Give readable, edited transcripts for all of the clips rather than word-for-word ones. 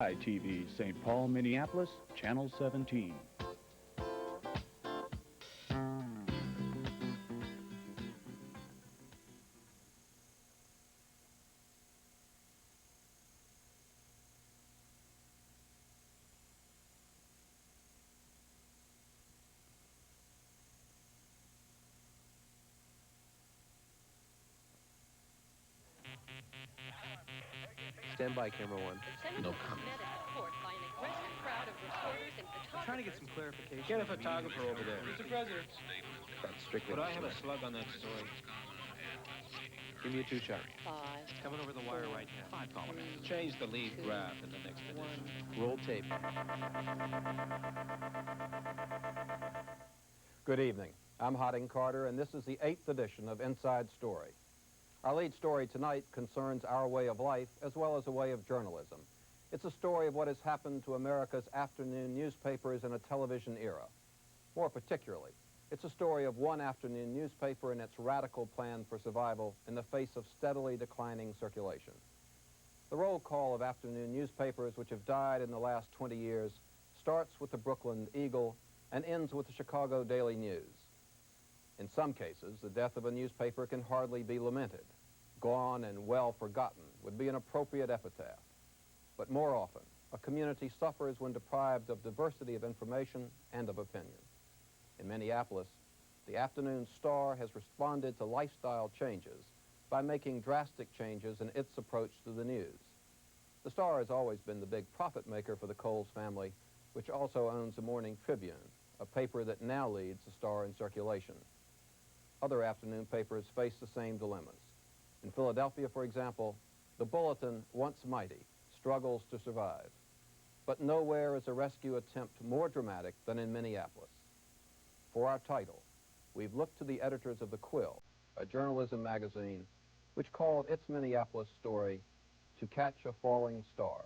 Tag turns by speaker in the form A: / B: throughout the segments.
A: TV, St. Paul, Minneapolis, Channel 17.
B: Stand by, camera one.
C: No comment.
B: I'm trying to get some clarification.
D: Get a photographer over there.
B: Mr. President.
D: That's strictly.
B: But I have a slug on that story. Give me a two-shot.
C: 5.
B: It's coming over the wire right now.
D: 5 columns.
B: Change the lead graph in the next edition.
D: Roll tape.
E: Good evening. I'm Harding Carter, and this is the 8th edition of Inside Story. Our lead story tonight concerns our way of life as well as a way of journalism. It's a story of what has happened to America's afternoon newspapers in a television era. More particularly, it's a story of one afternoon newspaper and its radical plan for survival in the face of steadily declining circulation. The roll call of afternoon newspapers which have died in the last 20 years starts with the Brooklyn Eagle and ends with the Chicago Daily News. In some cases, the death of a newspaper can hardly be lamented. Gone and well forgotten would be an appropriate epitaph. But more often, a community suffers when deprived of diversity of information and of opinion. In Minneapolis, the Afternoon Star has responded to lifestyle changes by making drastic changes in its approach to the news. The Star has always been the big profit maker for the Coles family, which also owns the Morning Tribune, a paper that now leads the Star in circulation. Other afternoon papers face the same dilemmas. In Philadelphia, for example, the Bulletin, once mighty, struggles to survive. But nowhere is a rescue attempt more dramatic than in Minneapolis. For our title, we've looked to the editors of The Quill, a journalism magazine, which called its Minneapolis story, To Catch a Falling Star.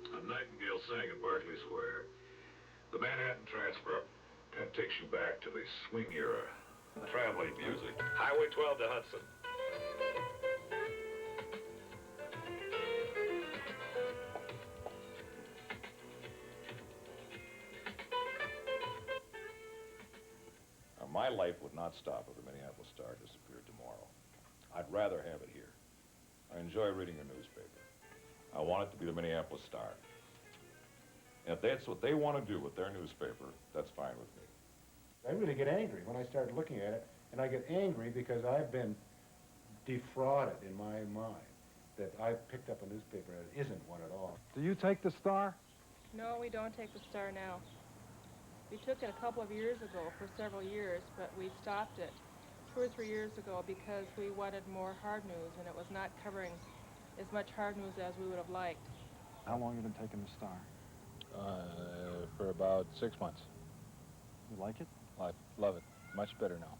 F: A nightingale sang in Berkeley Square. The Manhattan Transfer, that takes you back to the swing era. Traveling music. Highway 12 to Hudson.
G: My life would not stop if the Minneapolis Star disappeared tomorrow. I'd rather have it here. I enjoy reading a newspaper. I want it to be the Minneapolis Star. And if that's what they want to do with their newspaper, that's fine with me.
H: I really get angry when I start looking at it, and I get angry because I've been defrauded in my mind that I've picked up a newspaper and it isn't one at all.
I: Do you take the Star?
J: No, we don't take the Star now. We took it a couple of years ago for several years, but we stopped it 2 or 3 years ago because we wanted more hard news, and it was not covering as much hard news as we would have liked.
I: How long have you been taking the Star?
D: For about 6 months.
I: You like it?
D: I love it. Much better now.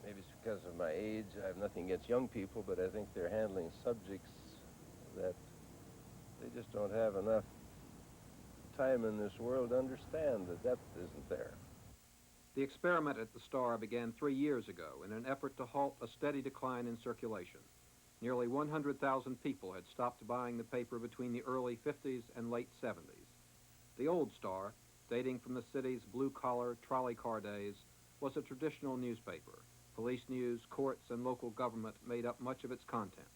K: Maybe it's because of my age. I have nothing against young people, but I think they're handling subjects that they just don't have enough time in this world to understand. The depth isn't there.
E: The experiment at the Star began 3 years ago in an effort to halt a steady decline in circulation. Nearly 100,000 people had stopped buying the paper between the early 50s and late 70s. The old Star, dating from the city's blue-collar trolley car days, was a traditional newspaper. Police news, courts, and local government made up much of its content.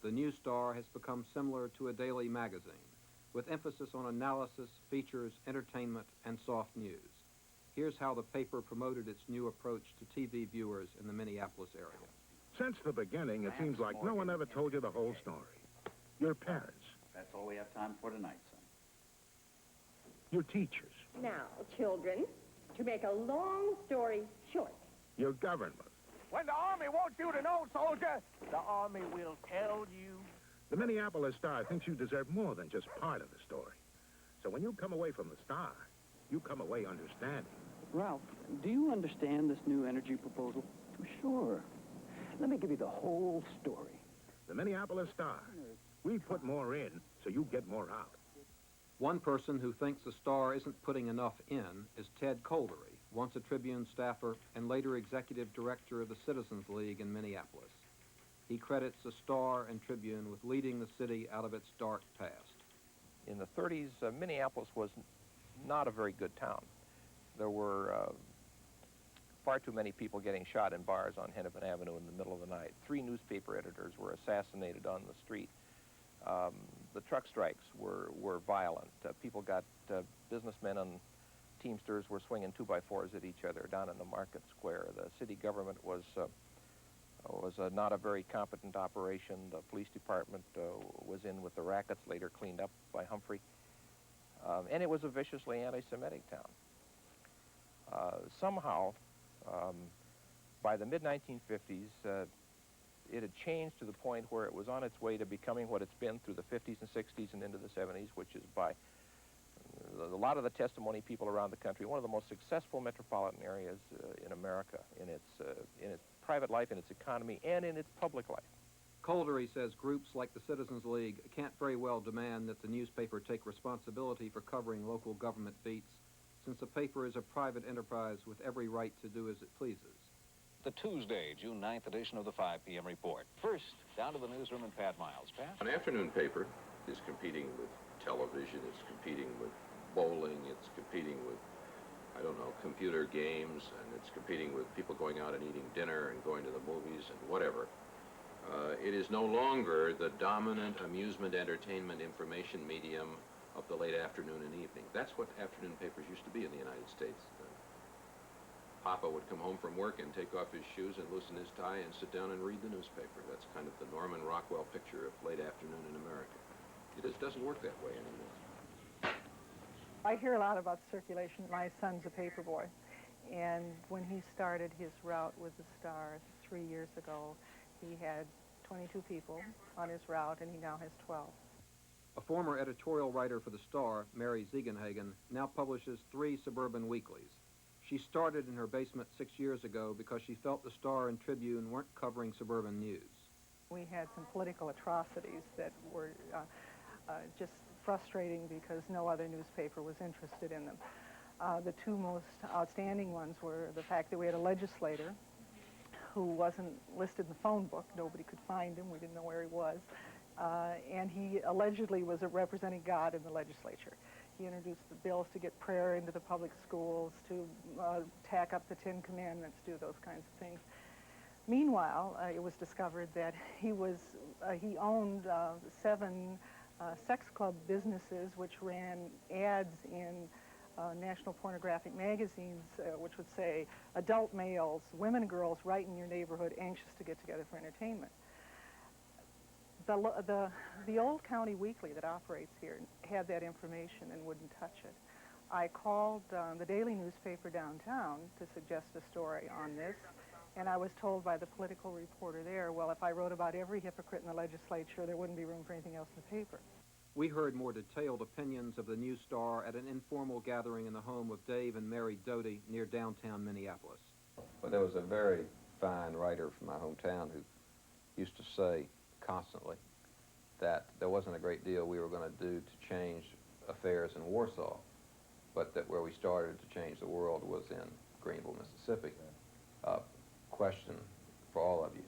E: The new Star has become similar to a daily magazine, with emphasis on analysis, features, entertainment, and soft news. Here's how the paper promoted its new approach to TV viewers in the Minneapolis area.
L: Since the beginning, it seems like no one ever told you the whole story. Your parents.
M: That's all we have time for tonight, son.
L: Your teachers.
N: Now, children, to make a long story short.
L: Your government.
O: When the Army wants you to know, soldier, the Army will tell you.
L: The Minneapolis Star thinks you deserve more than just part of the story. So when you come away from the Star, you come away understanding.
C: Ralph, do you understand this new energy proposal?
O: Sure. Let me give you the whole story.
L: The Minneapolis Star. We put more in, so you get more out.
E: One person who thinks the Star isn't putting enough in is Ted Coldery, once a Tribune staffer and later executive director of the Citizens League in Minneapolis. He credits the Star and Tribune with leading the city out of its dark past.
P: In the 30s, Minneapolis was not a very good town. There were far too many people getting shot in bars on Hennepin Avenue in the middle of the night. 3 newspaper editors were assassinated on the street. The truck strikes were violent. People got, businessmen and Teamsters were swinging 2x4s at each other down in the market square. The city government was not a very competent operation. The police department was in with the rackets, later cleaned up by Humphrey. And it was a viciously anti-Semitic town. Somehow, by the mid-1950s, it had changed to the point where it was on its way to becoming what it's been through the 50s and 60s and into the 70s, which is by a lot of the testimony people around the country, one of the most successful metropolitan areas in America in its private life, in its economy, and in its public life.
E: Coldery says groups like the Citizens League can't very well demand that the newspaper take responsibility for covering local government beats, since the paper is a private enterprise with every right to do as it pleases.
Q: The Tuesday, June 9th edition of the 5 p.m. report. First, down to the newsroom and Pat Miles. Pat?
R: An afternoon paper is competing with television, it's competing with bowling, it's competing with, I don't know, computer games, and it's competing with people going out and eating dinner and going to the movies and whatever. It is no longer the dominant amusement, entertainment, information medium of the late afternoon and evening. That's what afternoon papers used to be in the United States. Papa would come home from work and take off his shoes and loosen his tie and sit down and read the newspaper. That's kind of the Norman Rockwell picture of late afternoon in America. It just doesn't work that way anymore.
S: I hear a lot about circulation. My son's a paper boy, and when he started his route with the Star 3 years ago, he had 22 people on his route, and he now has 12.
E: A former editorial writer for the Star, Mary Ziegenhagen, now publishes 3 suburban weeklies. She started in her basement 6 years ago because she felt the Star and Tribune weren't covering suburban news.
S: We had some political atrocities that were just frustrating because no other newspaper was interested in them. The 2 most outstanding ones were the fact that we had a legislator who wasn't listed in the phone book. Nobody could find him. We didn't know where he was. And he allegedly was representing God in the legislature. He introduced the bills to get prayer into the public schools, to tack up the 10 Commandments, do those kinds of things. Meanwhile, it was discovered that he owned 7 sex club businesses which ran ads in national pornographic magazines which would say, adult males, women and girls right in your neighborhood anxious to get together for entertainment. The old county weekly that operates here had that information and wouldn't touch it. I called the daily newspaper downtown to suggest a story on this, and I was told by the political reporter there, well, if I wrote about every hypocrite in the legislature, there wouldn't be room for anything else in the paper.
E: We heard more detailed opinions of the new Star at an informal gathering in the home of Dave and Mary Doty near downtown Minneapolis.
T: Well, there was a very fine writer from my hometown who used to say constantly that there wasn't a great deal we were going to do to change affairs in Warsaw, but that where we started to change the world was in Greenville, Mississippi. Question for all of you: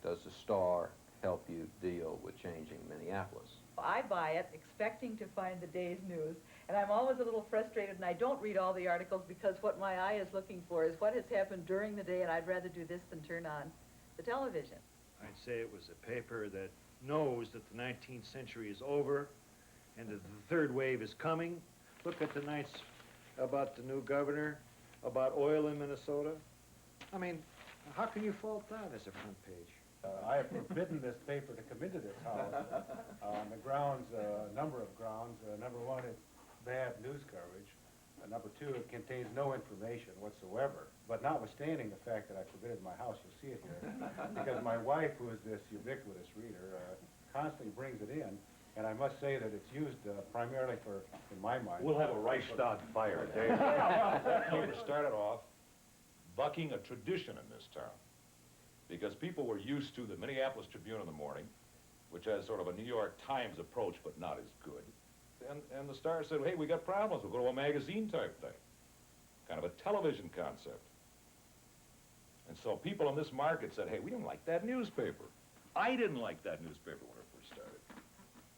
T: does the Star help you deal with changing Minneapolis?
U: I buy it expecting to find the day's news, and I'm always a little frustrated, and I don't read all the articles because what my eye is looking for is what has happened during the day, and I'd rather do this than turn on the television.
V: I'd say it was a paper that knows that the 19th century is over and that the third wave is coming. Look at the nights about the new governor, about oil in Minnesota. I mean, how can you fault that as a front page?
H: I have forbidden this paper to come into this house on the grounds, a number of grounds. Number one, it's bad news coverage. Number two, it contains no information whatsoever. But notwithstanding the fact that I forbid it in my house, you'll see it here, because my wife, who is this ubiquitous reader, constantly brings it in, and I must say that it's used primarily for, in my mind...
G: We'll have a Reichstag fire, Dave. That paper started off bucking a tradition in this town, because people were used to the Minneapolis Tribune in the morning, which has sort of a New York Times approach, but not as good. And the Star said, hey, we got problems. We'll go to a magazine type thing, kind of a television concept. And so people in this market said, hey, we don't like that newspaper. I didn't like that newspaper when it first started.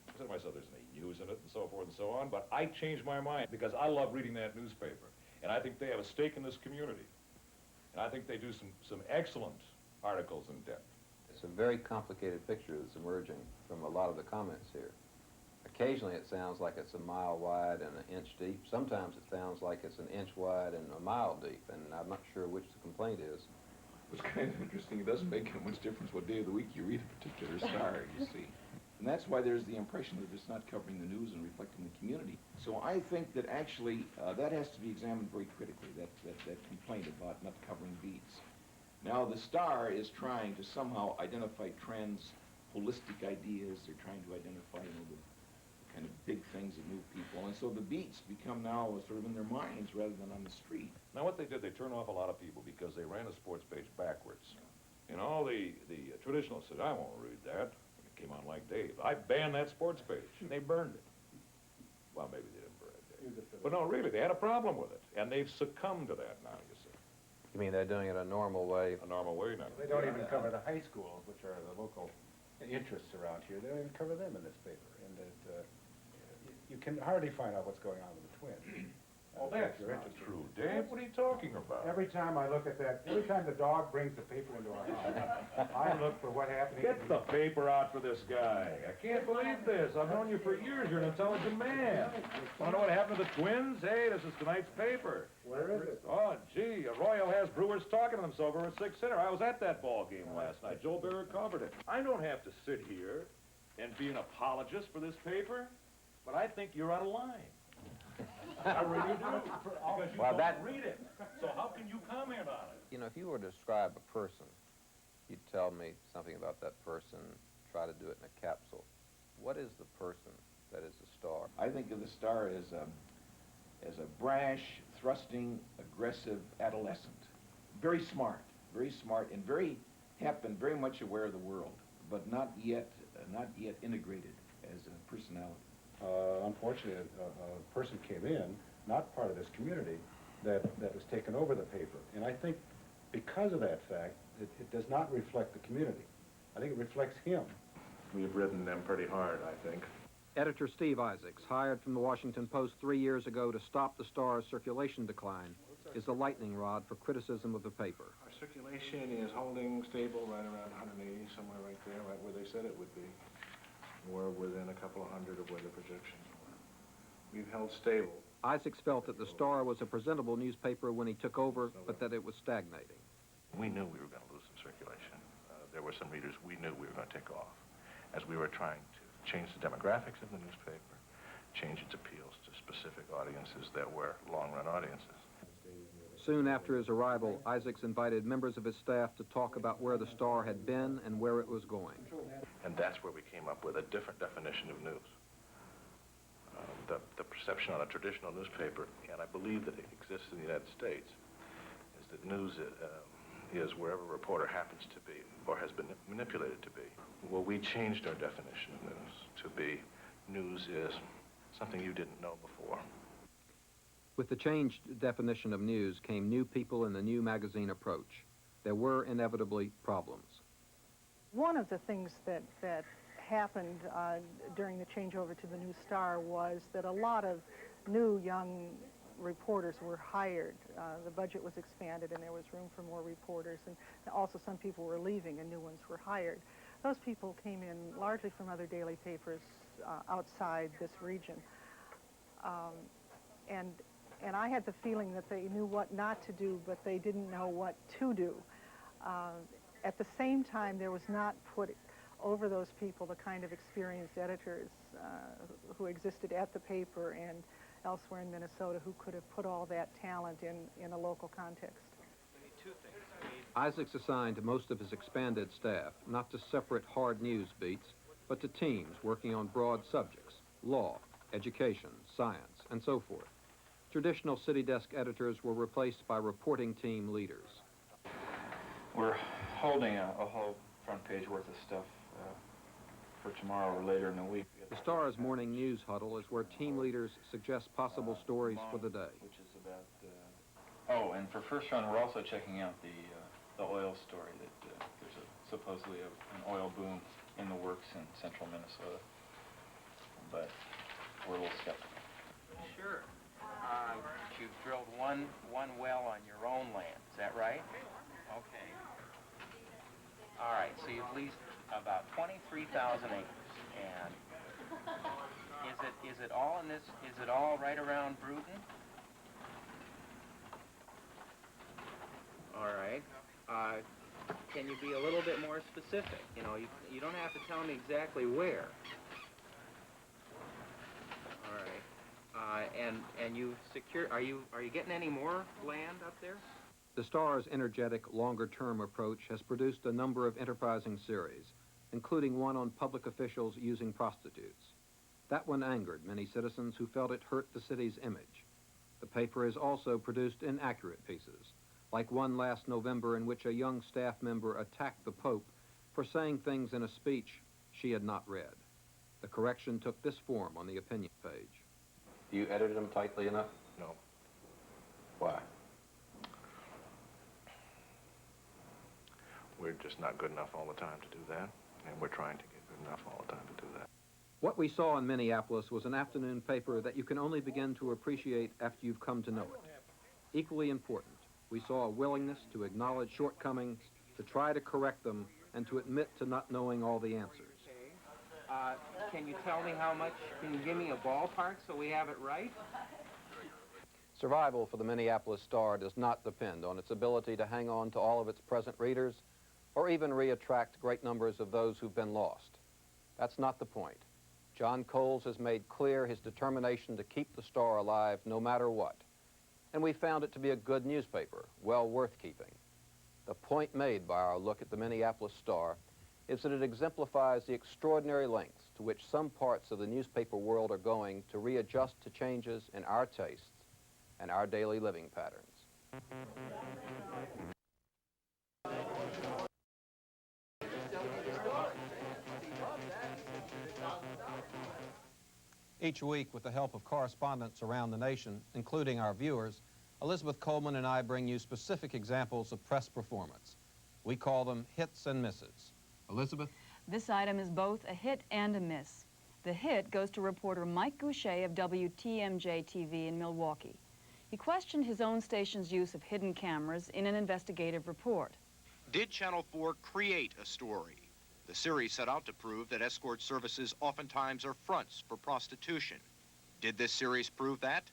G: I said to myself, there's any news in it and so forth and so on, but I changed my mind because I love reading that newspaper. And I think they have a stake in this community. And I think they do some excellent articles in depth.
T: It's a very complicated picture that's emerging from a lot of the comments here. Occasionally it sounds like it's a mile wide and an inch deep. Sometimes it sounds like it's an inch wide and a mile deep, and I'm not sure which the complaint is.
R: It's kind of interesting. It doesn't make much difference what day of the week you read a particular star, you see. And that's why there's the impression that it's not covering the news and reflecting the community. So I think that actually that has to be examined very critically, that complaint about not covering beats. Now, the Star is trying to somehow identify trends, holistic ideas. They're trying to identify, you know, the kind of big things that move people. And so the beats become now sort of in their minds rather than on the street.
G: Now, what they did, they turned off a lot of people because they ran the sports page backwards. You know, the traditionalists said, I won't read that. It came on like Dave. I banned that sports page. And they burned it. Well, maybe they didn't burn it, Dave. But no, really, they had a problem with it. And they've succumbed to that now, you see.
T: You mean they're doing it a normal way?
G: A normal way now.
H: They don't even cover the high schools, which are the local interests around here. They don't even cover them in this paper. And you can hardly find out what's going on with the Twins.
G: Oh, that's not true, Dave. What are you talking about?
H: Every time I look at that, every time the dog brings the paper into our house, I look for what happened.
G: Get the paper out for this guy. I can't believe this. I've known you for years. You're an intelligent man. Want to know what happened to the Twins? Hey, this is tonight's paper.
H: Where is it?
G: Oh, gee, Arroyo has Brewers talking to themselves over at 6 Center. I was at that ball game last night. Joe Barrett covered it. I don't have to sit here and be an apologist for this paper, but I think you're out of line. I really do. Because you don't read it. So how can you comment on it?
T: You know, if you were to describe a person, you'd tell me something about that person, try to do it in a capsule. What is the person that is the Star?
R: I think of the Star as a brash, thrusting, aggressive adolescent. Very smart, and very hep and very much aware of the world, but not yet integrated as a personality.
H: Unfortunately, a person came in, not part of this community, that was taken over the paper. And I think because of that fact, it does not reflect the community. I think it reflects him.
A: We've ridden them pretty hard, I think.
E: Editor Steve Isaacs, hired from the Washington Post 3 years ago to stop the Star's circulation decline, is the lightning rod for criticism of the paper.
A: Our circulation is holding stable right around 180, somewhere right there, right where they said it would be. We're within a couple of hundred of where the projections were. We've held stable.
E: Isaacs felt that the Star was a presentable newspaper when he took over, but that it was stagnating.
A: We knew we were going to lose some circulation. There were some readers we knew we were going to take off as we were trying to change the demographics of the newspaper, change its appeals to specific audiences that were long-run audiences.
E: Soon after his arrival, Isaacs invited members of his staff to talk about where the Star had been and where it was going.
A: And that's where we came up with a different definition of news. The perception on a traditional newspaper, and I believe that it exists in the United States, is that news is wherever a reporter happens to be or has been manipulated to be. Well, we changed our definition of news to be news is something you didn't know before.
E: With the changed definition of news came new people and the new magazine approach. There were inevitably problems.
S: One of the things that happened during the changeover to the new Star was that a lot of new young reporters were hired. The budget was expanded and there was room for more reporters, and also some people were leaving and new ones were hired. Those people came in largely from other daily papers outside this region. And I had the feeling that they knew what not to do, but they didn't know what to do. At the same time, there was not put over those people the kind of experienced editors who existed at the paper and elsewhere in Minnesota who could have put all that talent in a local context.
E: Isaacs assigned most of his expanded staff not to separate hard news beats, but to teams working on broad subjects, law, education, science, and so forth. Traditional city desk editors were replaced by reporting team leaders.
B: We're holding a whole front page worth of stuff for tomorrow or later in the week.
E: The Star's morning news huddle is where team leaders suggest possible stories for the day.
B: Which is about, oh, and for first run, we're also checking out the oil story that there's supposedly an oil boom in the works in central Minnesota, but we're a little skeptical.
P: Sure. You've drilled one well on your own land, is that right? Okay. All right, so you've leased about 23,000 acres, and is it all in this, is it all right around Bruton? All right. Can you be a little bit more specific? You know, you don't have to tell me exactly where. All right. And you've secured, are you getting any more land up there?
E: The Star's energetic, longer-term approach has produced a number of enterprising series, including one on public officials using prostitutes. That one angered many citizens who felt it hurt the city's image. The paper has also produced inaccurate pieces, like one last November in which a young staff member attacked the Pope for saying things in a speech she had not read. The correction took this form on the opinion page.
T: You edited them tightly enough?
A: No.
T: Why?
A: We're just not good enough all the time to do that, and we're trying to get good enough all the time to do that.
E: What we saw in Minneapolis was an afternoon paper that you can only begin to appreciate after you've come to know it. Equally important, we saw a willingness to acknowledge shortcomings, to try to correct them, and to admit to not knowing all the answers.
P: Can you tell me how much, can you give me a ballpark so we have it right?
E: Survival for the Minneapolis Star does not depend on its ability to hang on to all of its present readers or even re-attract great numbers of those who've been lost. That's not the point. John Coles has made clear his determination to keep the Star alive no matter what. And we found it to be a good newspaper, well worth keeping. The point made by our look at the Minneapolis Star is that it exemplifies the extraordinary lengths to which some parts of the newspaper world are going to readjust to changes in our tastes and our daily living patterns. Each week, with the help of correspondents around the nation, including our viewers, Elizabeth Coleman and I bring you specific examples of press performance. We call them hits and misses. Elizabeth?
F: This item is both a hit and a miss. The hit goes to reporter Mike Goucher of WTMJ-TV in Milwaukee. He questioned his own station's use of hidden cameras in an investigative report.
W: Did Channel 4 create a story? The series set out to prove that escort services oftentimes are fronts for prostitution. Did this series prove that?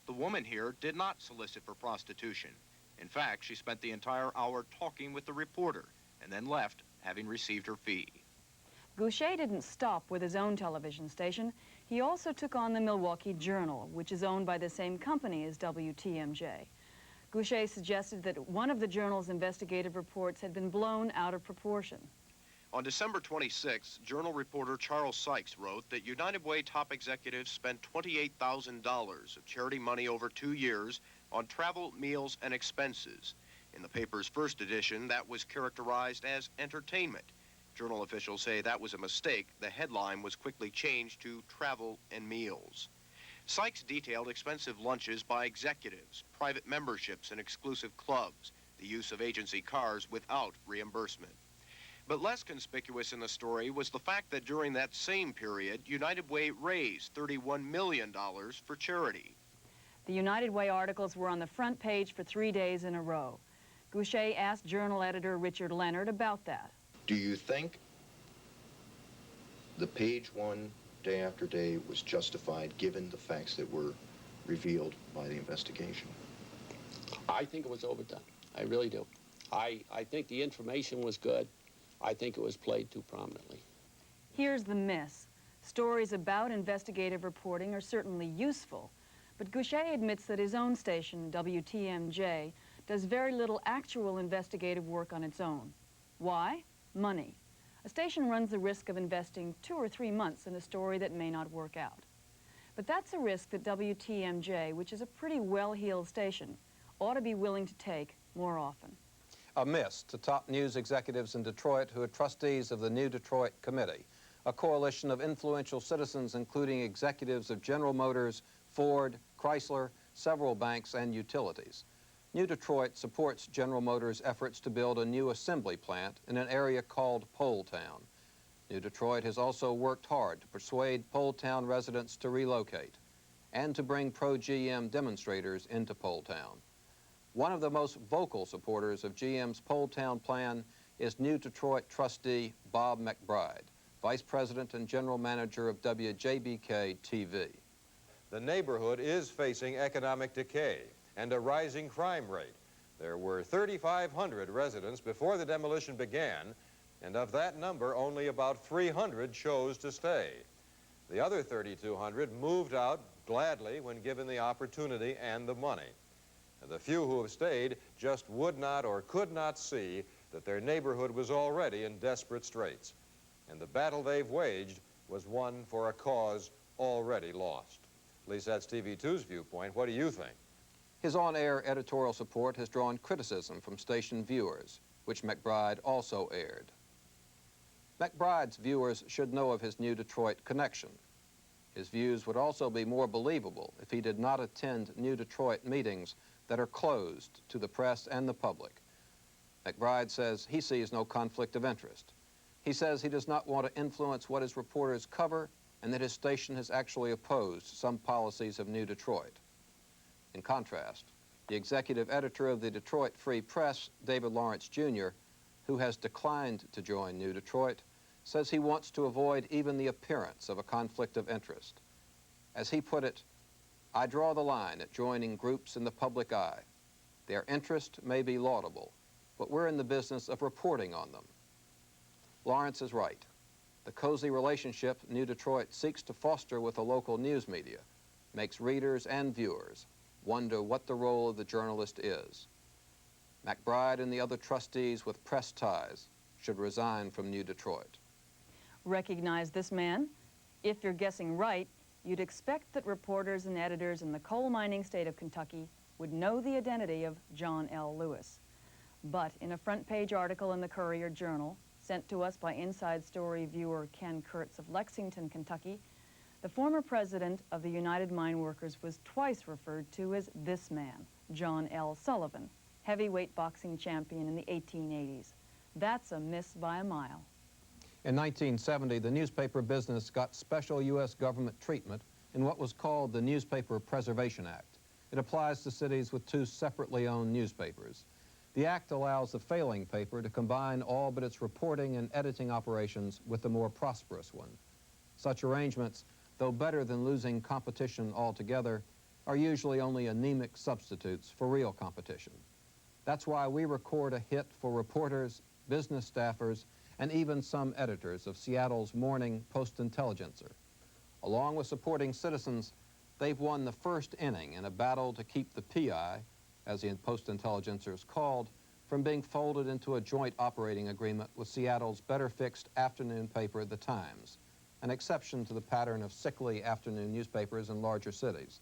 W: The woman here did not solicit for prostitution. In fact, she spent the entire hour talking with the reporter and then left, having received her fee.
F: Goucher didn't stop with his own television station. He also took on the Milwaukee Journal, which is owned by the same company as WTMJ. Goucher suggested that one of the Journal's investigative reports had been blown out of proportion.
W: On December 26, Journal reporter Charles Sykes wrote that United Way top executives spent $28,000 of charity money over 2 years on travel, meals, and expenses. In the paper's first edition, that was characterized as entertainment. Journal officials say that was a mistake. The headline was quickly changed to travel and meals. Sykes detailed expensive lunches by executives, private memberships in exclusive clubs, the use of agency cars without reimbursement. But less conspicuous in the story was the fact that during that same period, United Way raised $31 million for charity.
F: The United Way articles were on the front page for 3 days in a row. Goucher asked Journal editor Richard Leonard about that.
X: Do you think the page one, day after day, was justified given the facts that were revealed by the investigation?
Y: I think it was overdone. I really do. I think the information was good. I think it was played too prominently.
F: Here's the miss. Stories about investigative reporting are certainly useful, but Goucher admits that his own station, WTMJ, does very little actual investigative work on its own. Why? Money. a station runs the risk of investing 2 or 3 months in a story that may not work out. But that's a risk that WTMJ, which is a pretty well-heeled station, ought to be willing to take more often.
E: A miss to top news executives in Detroit who are trustees of the New Detroit Committee, a coalition of influential citizens including executives of General Motors, Ford, Chrysler, several banks, and utilities. New Detroit supports General Motors' efforts to build a new assembly plant in an area called Poletown. New Detroit has also worked hard to persuade Poletown residents to relocate and to bring pro-GM demonstrators into Poletown. One of the most vocal supporters of GM's Poletown plan is New Detroit trustee Bob McBride, Vice President and General Manager of WJBK-TV.
D: The neighborhood is facing economic decay and a rising crime rate. There were 3,500 residents before the demolition began, and of that number, only about 300 chose to stay. The other 3,200 moved out gladly when given the opportunity and the money. And the few who have stayed just would not or could not see that their neighborhood was already in desperate straits. And the battle they've waged was one for a cause already lost. At least that's TV2's viewpoint. What do you think?
E: His on-air editorial support has drawn criticism from station viewers, which McBride also aired. McBride's viewers should know of his New Detroit connection. His views would also be more believable if he did not attend New Detroit meetings that are closed to the press and the public. McBride says he sees no conflict of interest. He says he does not want to influence what his reporters cover and that his station has actually opposed some policies of New Detroit. In contrast, the executive editor of the Detroit Free Press, David Lawrence Jr., who has declined to join New Detroit, says he wants to avoid even the appearance of a conflict of interest. As he put it, "I draw the line at joining groups in the public eye. Their interest may be laudable, but we're in the business of reporting on them." Lawrence is right. The cozy relationship New Detroit seeks to foster with the local news media makes readers and viewers wonder what the role of the journalist is. McBride and the other trustees with press ties should resign from New Detroit.
F: Recognize this man? If you're guessing right, you'd expect that reporters and editors in the coal mining state of Kentucky would know the identity of John L. Lewis. But in a front-page article in the Courier-Journal, sent to us by Inside Story viewer Ken Kurtz of Lexington, Kentucky, the former president of the United Mine Workers was twice referred to as this man, John L. Sullivan, heavyweight boxing champion in the 1880s. That's a miss by a mile.
E: In 1970, the newspaper business got special U.S. government treatment in what was called the Newspaper Preservation Act. It applies to cities with two separately owned newspapers. The act allows the failing paper to combine all but its reporting and editing operations with the more prosperous one. Such arrangements, though better than losing competition altogether, are usually only anemic substitutes for real competition. That's why we record a hit for reporters, business staffers, and even some editors of Seattle's morning Post-Intelligencer. Along with supporting citizens, they've won the first inning in a battle to keep the PI, as the Post-Intelligencer is called, from being folded into a joint operating agreement with Seattle's better-fixed afternoon paper, The Times, an exception to the pattern of sickly afternoon newspapers in larger cities.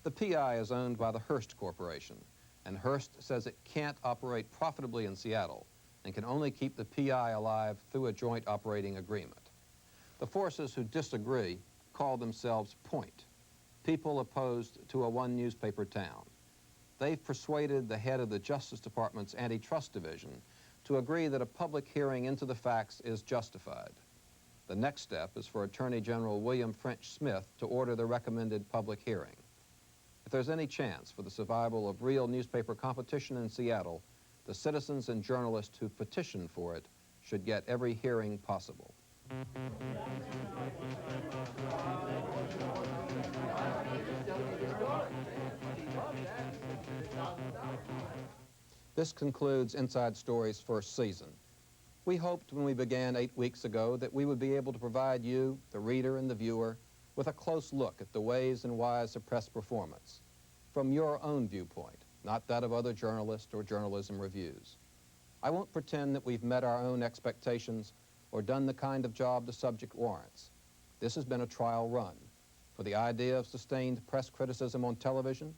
E: The PI is owned by the Hearst Corporation, and Hearst says it can't operate profitably in Seattle and can only keep the PI alive through a joint operating agreement. The forces who disagree call themselves Point, people opposed to a one-newspaper town. They've persuaded the head of the Justice Department's Antitrust Division to agree that a public hearing into the facts is justified. The next step is for Attorney General William French Smith to order the recommended public hearing. If there's any chance for the survival of real newspaper competition in Seattle, the citizens and journalists who petitioned for it should get every hearing possible. This concludes Inside Story's first season. We hoped when we began 8 weeks ago that we would be able to provide you, the reader and the viewer, with a close look at the ways and whys of press performance, from your own viewpoint, not that of other journalists or journalism reviews. I won't pretend that we've met our own expectations, or done the kind of job the subject warrants. This has been a trial run for the idea of sustained press criticism on television,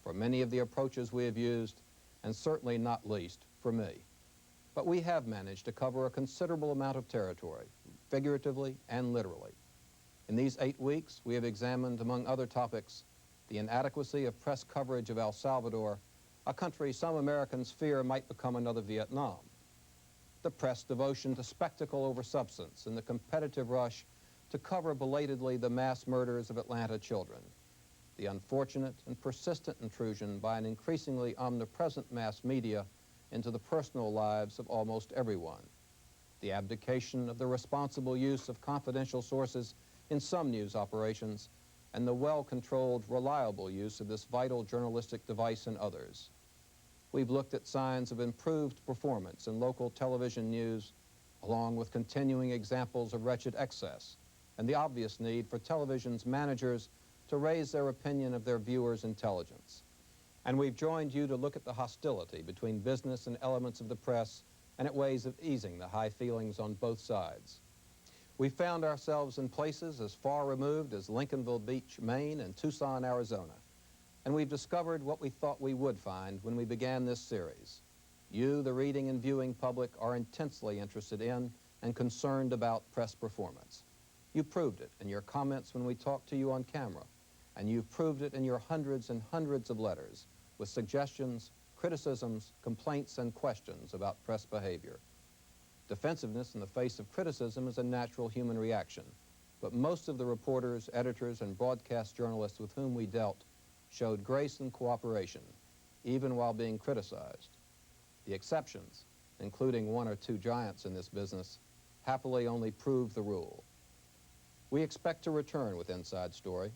E: for many of the approaches we have used, and certainly not least for me. But we have managed to cover a considerable amount of territory, figuratively and literally. In these 8 weeks, we have examined, among other topics, the inadequacy of press coverage of El Salvador, a country some Americans fear might become another Vietnam, the press devotion to spectacle over substance and the competitive rush to cover belatedly the mass murders of Atlanta children, the unfortunate and persistent intrusion by an increasingly omnipresent mass media into the personal lives of almost everyone, the abdication of the responsible use of confidential sources in some news operations, and the well-controlled, reliable use of this vital journalistic device in others. We've looked at signs of improved performance in local television news, along with continuing examples of wretched excess, and the obvious need for television's managers to raise their opinion of their viewers' intelligence. And we've joined you to look at the hostility between business and elements of the press and at ways of easing the high feelings on both sides. We found ourselves in places as far removed as Lincolnville Beach, Maine, and Tucson, Arizona. And we've discovered what we thought we would find when we began this series. You, the reading and viewing public, are intensely interested in and concerned about press performance. You proved it in your comments when we talked to you on camera, and you've proved it in your hundreds and hundreds of letters with suggestions, criticisms, complaints, and questions about press behavior. Defensiveness in the face of criticism is a natural human reaction, but most of the reporters, editors, and broadcast journalists with whom we dealt showed grace and cooperation, even while being criticized. The exceptions, including one or two giants in this business, happily only proved the rule. We expect to return with Inside Story.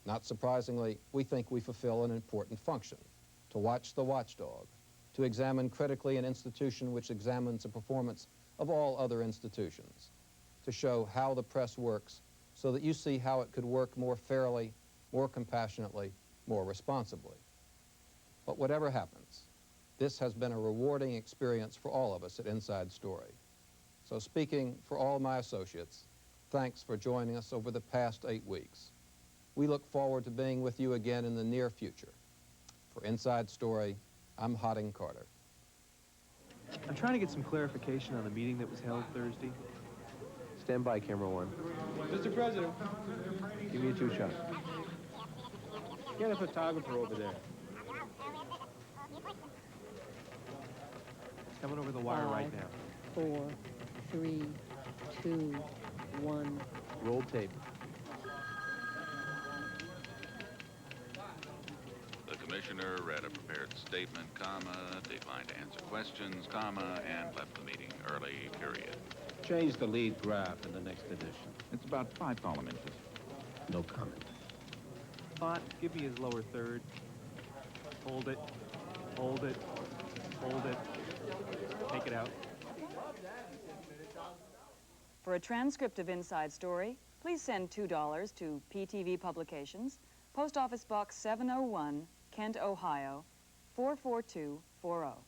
E: Not surprisingly, we think we fulfill an important function: to watch the watchdog, to examine critically an institution which examines the performance of all other institutions, to show how the press works so that you see how it could work more fairly, more compassionately, more responsibly. But whatever happens, this has been a rewarding experience for all of us at Inside Story. So speaking for all my associates, thanks for joining us over the past 8 weeks. We look forward to being with you again in the near future. For Inside Story, I'm Harding Carter.
I: I'm trying to get some clarification on the meeting that was held Thursday. Stand by, camera one. Mr. President, give me a two-shot. Get a photographer over there. It's coming over the wire right now.
J: 4, 3, 2, 1.
I: Roll tape.
K: The commissioner read a prepared statement, comma, declined to answer questions, comma, and left the meeting early, period.
M: Change the lead graph in the next edition.
K: It's about 5 column inches.
M: No comment.
I: Font, give me his lower third. Hold it, hold it, hold it. Take it out.
F: For a transcript of Inside Story, please send $2 to PTV Publications, Post Office Box 701, Kent, Ohio, 44240.